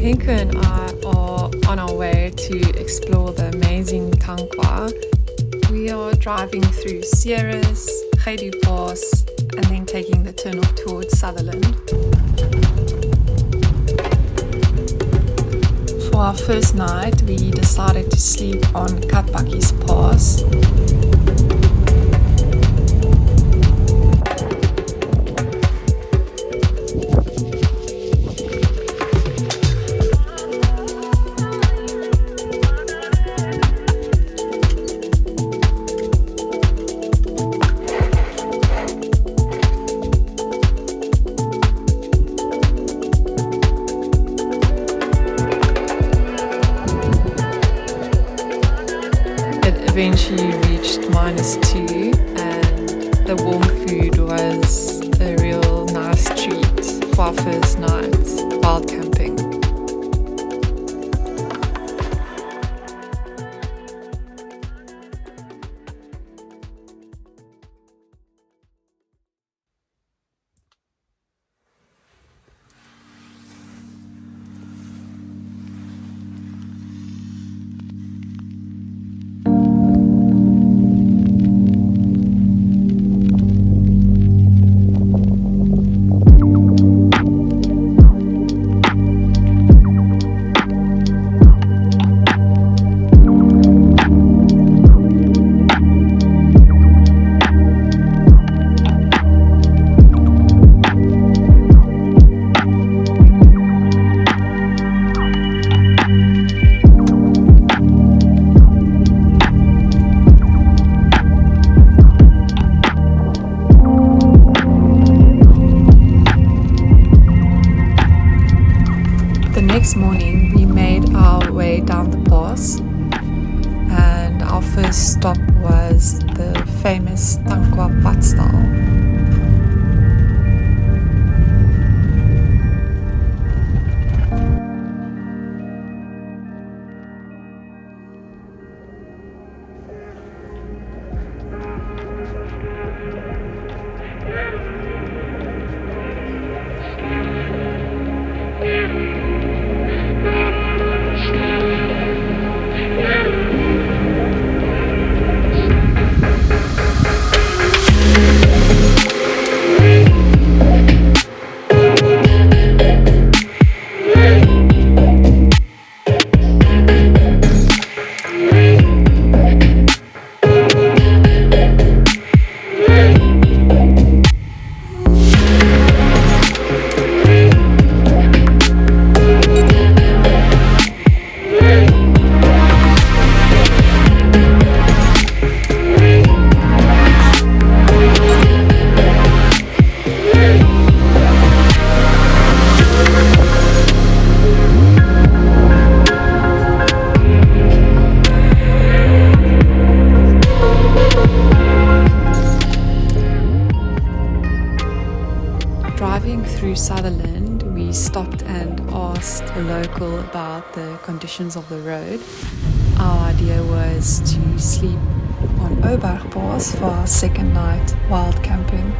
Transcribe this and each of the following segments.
Henko and I are on our way to explore the amazing Tankwa. We are driving through Sierras, Gedu Pass, and then taking the turn off towards Sutherland. For our first night, we decided to sleep on Katbakkies Pass. Eventually reached -2 and the warm food was a real nice treat for our first night wild camping. Next morning we made our way down the pass and our first stop was the famous Tankwa Padstal. Driving through Sutherland, we stopped and asked a local about the conditions of the road. Our idea was to sleep on Ouberg Pass for our second night wild camping.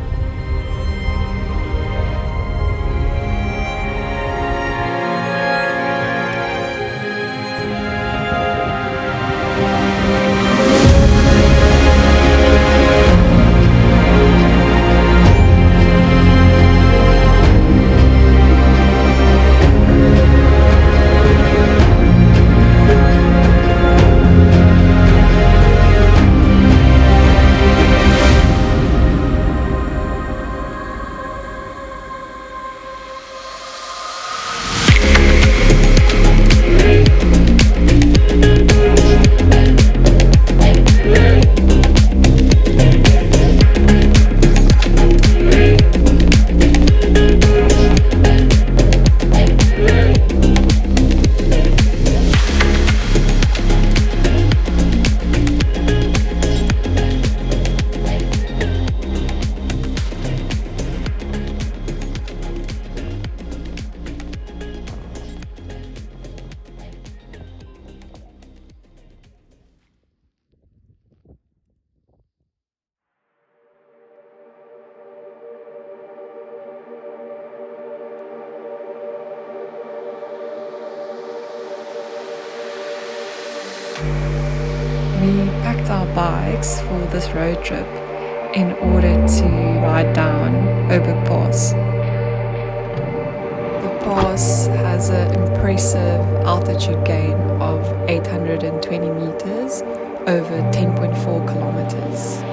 parked our bikes for this road trip in order to ride down Ouberg Pass. The pass has an impressive altitude gain of 820 meters over 10.4 kilometers.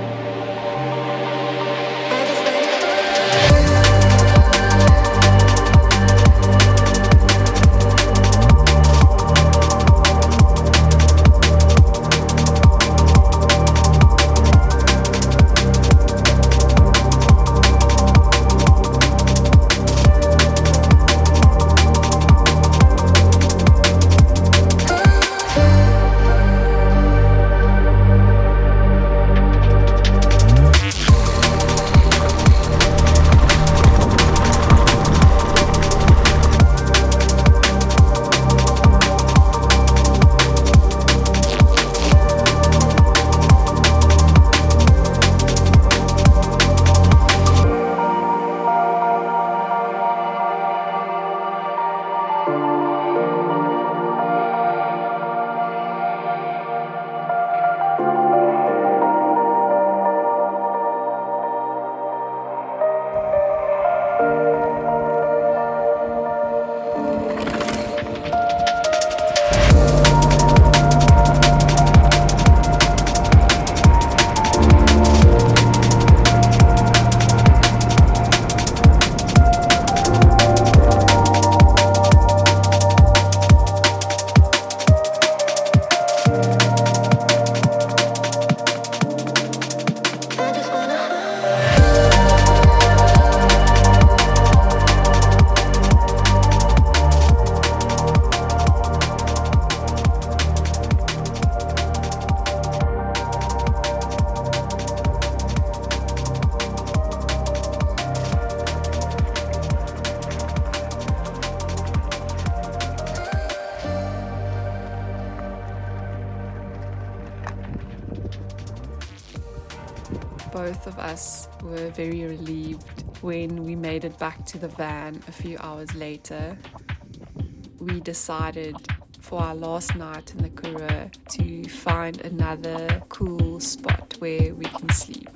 Both of us were very relieved when we made it back to the van a few hours later. We decided for our last night in the Karoo to find another cool spot where we can sleep.